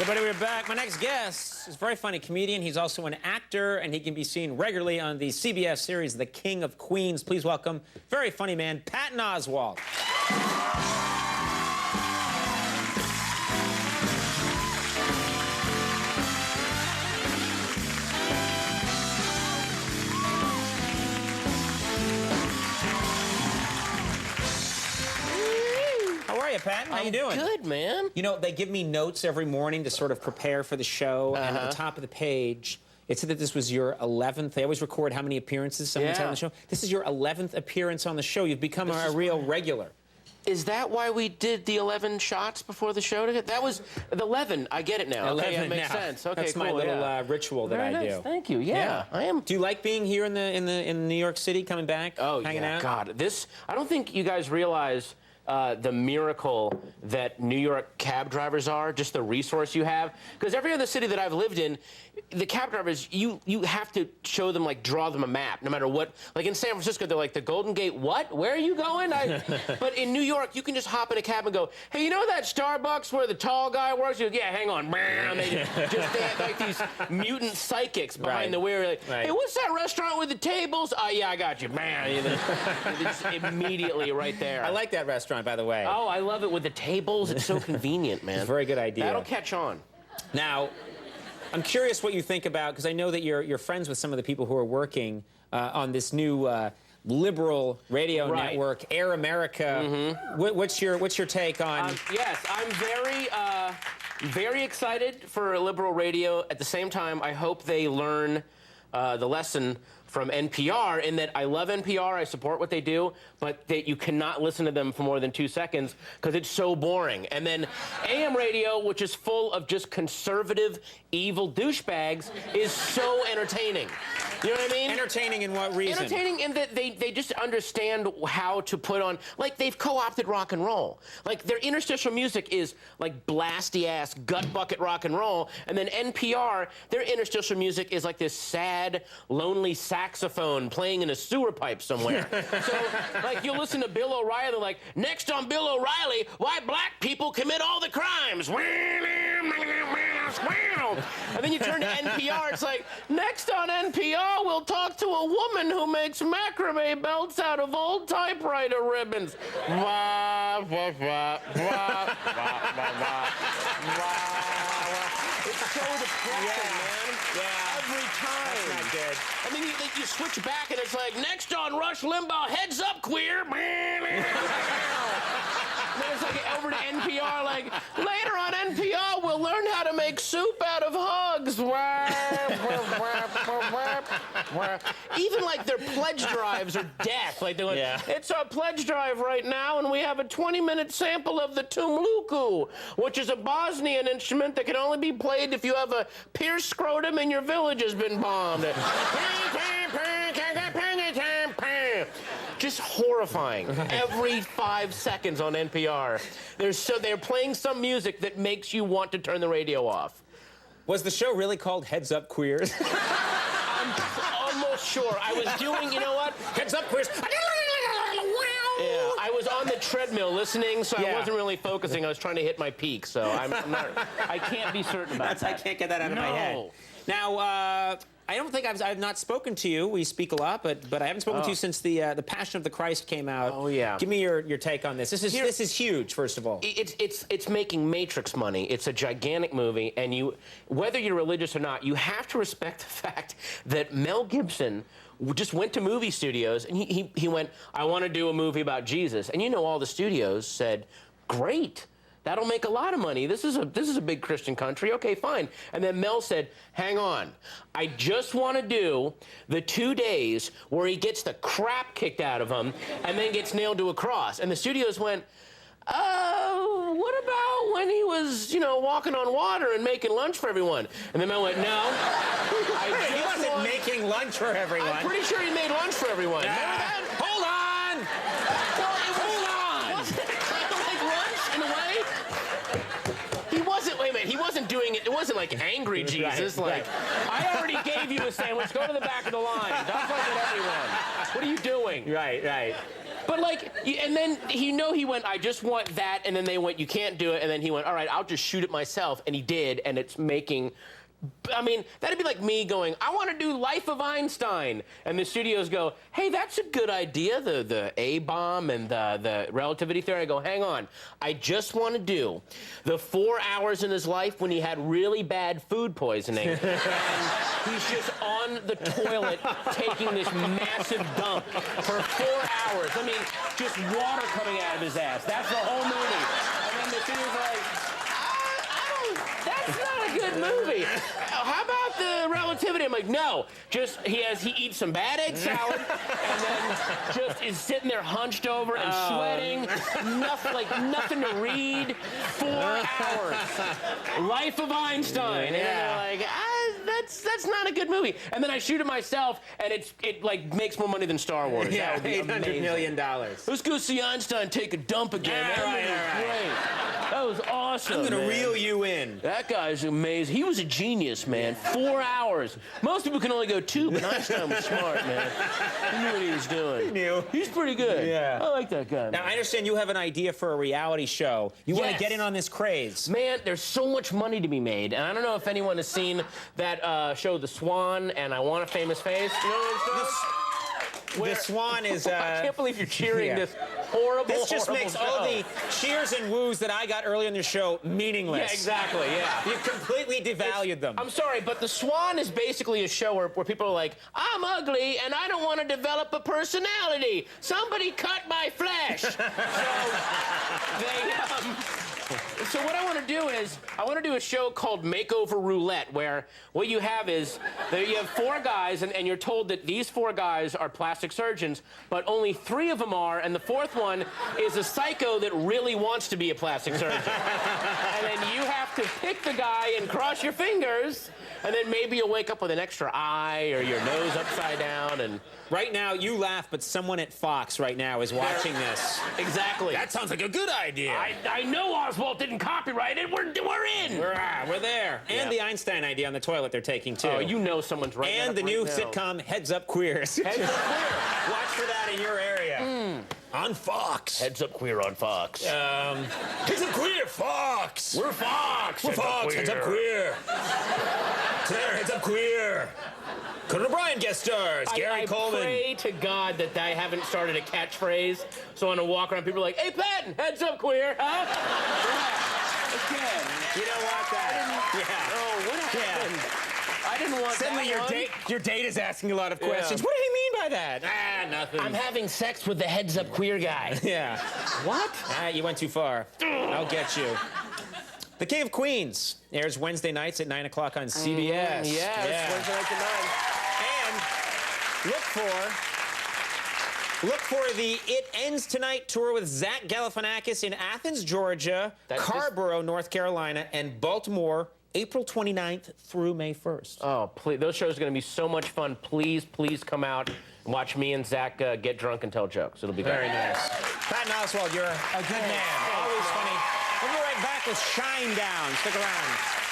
Everybody, we're back. My next guest is a very funny comedian. He's also an actor, and he can be seen regularly on the CBS series The King of Queens. Please welcome very funny man, Patton Oswalt. How are you, Patton? How you doing? Good, man. You know, they give me notes every morning to sort of prepare for the show, and at the top of the page, it said that this was your 11th. They always record how many appearances someone's had on the show. This is your 11th appearance on the show. You've become a real regular. Is that why we did the 11 shots before the show? That was the 11. I get it now. 11 okay, that makes now. sense. Okay, that's cool, my little ritual that Very I nice. do. Thank you. Yeah, I am. Do you like being here in New York City, coming back, hanging out? God, I don't think you guys realize the miracle that New York cab drivers are, just the resource you have. Because every other city that I've lived in, the cab drivers, you have to show them, like, draw them a map, no matter what. Like, in San Francisco, they're like, the Golden Gate, what? Where are you going? But in New York, you can just hop in a cab and go, hey, you know that Starbucks where the tall guy works? You go, yeah, hang on. They have, like, these mutant psychics behind the wheel. Like, hey, what's that restaurant with the tables? Oh, yeah, I got you. It's immediately right there. I like that restaurant, by the way. Oh, I love it with the tables. It's so convenient, man. It's a very good idea. That'll catch on. Now, I'm curious what you think about, because I know that you're friends with some of the people who are working on this new liberal radio network, Air America. What's your take on? Yes, I'm very excited for liberal radio. At the same time, I hope they learn the lesson from NPR, in that I love NPR, I support what they do, but that you cannot listen to them for more than 2 seconds because it's so boring. And then AM radio, which is full of just conservative, evil douchebags, is so entertaining. You know what I mean? Entertaining in what reason? Entertaining in that they just understand how to put on, like, they've co-opted rock and roll. Like, their interstitial music is like blasty-ass, gut-bucket rock and roll, and then NPR, their interstitial music is like this sad, lonely saxophone playing in a sewer pipe somewhere. So, like, you listen to Bill O'Reilly, they're like, next on Bill O'Reilly, why black people commit all the crimes. And then you turn to NPR, it's like, next on NPR, we'll talk to a woman who makes macrame belts out of old typewriter ribbons. It's so depressing, man. Yeah. Every time. That's not good. And then you switch back and it's like, next on Rush Limbaugh, heads up, queer. And then it's like over to NPR, like, later on NPR, we'll learn how to make soup out of hugs. Even like their pledge drives are death. Like they're like, it's our pledge drive right now, and we have a 20-minute sample of the tumluku, which is a Bosnian instrument that can only be played if you have a pierced scrotum and your village has been bombed. Just horrifying. Every 5 seconds on NPR, they're playing some music that makes you want to turn the radio off. Was the show really called Heads Up Queers? I'm almost sure. I was doing, you know what? Heads Up Queers. Yeah, I was on the treadmill listening, so I wasn't really focusing. I was trying to hit my peak, so I can't be certain about that. I can't get that out of my head. Now, I don't think I've not spoken to you. We speak a lot, but I haven't spoken to you since the Passion of the Christ came out. Oh, yeah. Give me your take on this. This is huge, first of all. It's making Matrix money. It's a gigantic movie, and whether you're religious or not, you have to respect the fact that Mel Gibson just went to movie studios, and he went, I want to do a movie about Jesus. And you know, all the studios said, great. That'll make a lot of money. This is a big Christian country. Okay, fine. And then Mel said, hang on. I just want to do the 2 days where he gets the crap kicked out of him and then gets nailed to a cross. And the studios went, what about when he was, walking on water and making lunch for everyone? And then Mel went, no. He wasn't making lunch for everyone. I'm pretty sure he made lunch for everyone. Remember that? Hold on! He wasn't doing it. It wasn't like angry Jesus. I already gave you a sandwich. Go to the back of the line. Don't fuck with everyone. What are you doing? doing? Right. But like, and then he went, I just want that, and then they went, you can't do it, and then he went, all right, I'll just shoot it myself, and he did, and it's making, I mean, that'd be like me going, I want to do Life of Einstein, and the studios go, hey, that's a good idea, the A-bomb and the relativity theory. I go, hang on, I just want to do the 4 hours in his life when he had really bad food poisoning, and he's just on the toilet taking this massive dump for 4 hours. I mean, just water coming out of his ass. That's the whole movie. And then the studio's like, that's not a good movie. How about the relativity? I'm like, no. Just he eats some bad egg salad and then just is sitting there hunched over and sweating. Nothing to read. 4 hours. Life of Einstein. And they're like, that's not a good movie. And then I shoot it myself, and it like makes more money than Star Wars. Yeah, $800 million. Let's go see Einstein take a dump again. All right. Great. That was awesome. I'm gonna reel you in. That guy's amazing. He was a genius, man. 4 hours. Most people can only go 2, but Einstein was smart, man. He knew what he was doing. He knew. He's pretty good. Yeah. I like that guy. Now, I understand you have an idea for a reality show. You want to get in on this craze. Man, there's so much money to be made. And I don't know if anyone has seen that show, The Swan, and I Want a Famous Face. You know what it's called? The Swan is... I can't believe you're cheering this horrible, This just makes show. all the cheers and woos that I got earlier in the show meaningless. Yeah, exactly, yeah. You've completely devalued them. I'm sorry, but The Swan is basically a show where people are like, I'm ugly and I don't want to develop a personality. Somebody cut my flesh. So what I want to do is, I want to do a show called Makeover Roulette, where what you have is, you have 4 guys, and you're told that these 4 guys are plastic surgeons, but only 3 of them are, and the 4th one is a psycho that really wants to be a plastic surgeon. And then you have to pick the guy and cross your fingers, and then maybe you'll wake up with an extra eye or your nose upside down, and... Right now, you laugh, but someone at Fox right now is watching this. Exactly. That sounds like a good idea. I know Oswalt didn't copyright it. We're in. We're there. And the Einstein idea on the toilet they're taking, too. Oh, you know someone's right. And the new sitcom, Heads Up Queers. Heads Up Queer. Watch for that in your area. On Fox. Heads Up Queer on Fox. Heads Up Queer, Fox. We're Fox. We're Fox. Heads Up Queer. Today, Heads Up Queer. Conan O'Brien guest stars, Gary Coleman. I pray to God that I haven't started a catchphrase, so when I walk around, people are like, hey, Patton, heads up, queer, huh? Again. You don't want that. Oh, what happened? I didn't want Suddenly that your date is asking a lot of questions. What do you mean by that? Nothing. I'm having sex with the heads up queer guy. Yeah. What? You went too far. I'll get you. The King of Queens airs Wednesday nights at 9 o'clock on CBS. Yes, Wednesday nights at 9. And look for the It Ends Tonight tour with Zach Galifianakis in Athens, Georgia, Carrboro, North Carolina, and Baltimore, April 29th through May 1st. Oh, please. Those shows are going to be so much fun. Please, please come out and watch me and Zach get drunk and tell jokes. It'll be very nice. Patton Oswalt, you're a good man. Always funny. We'll be right back with Shine Down. Stick around.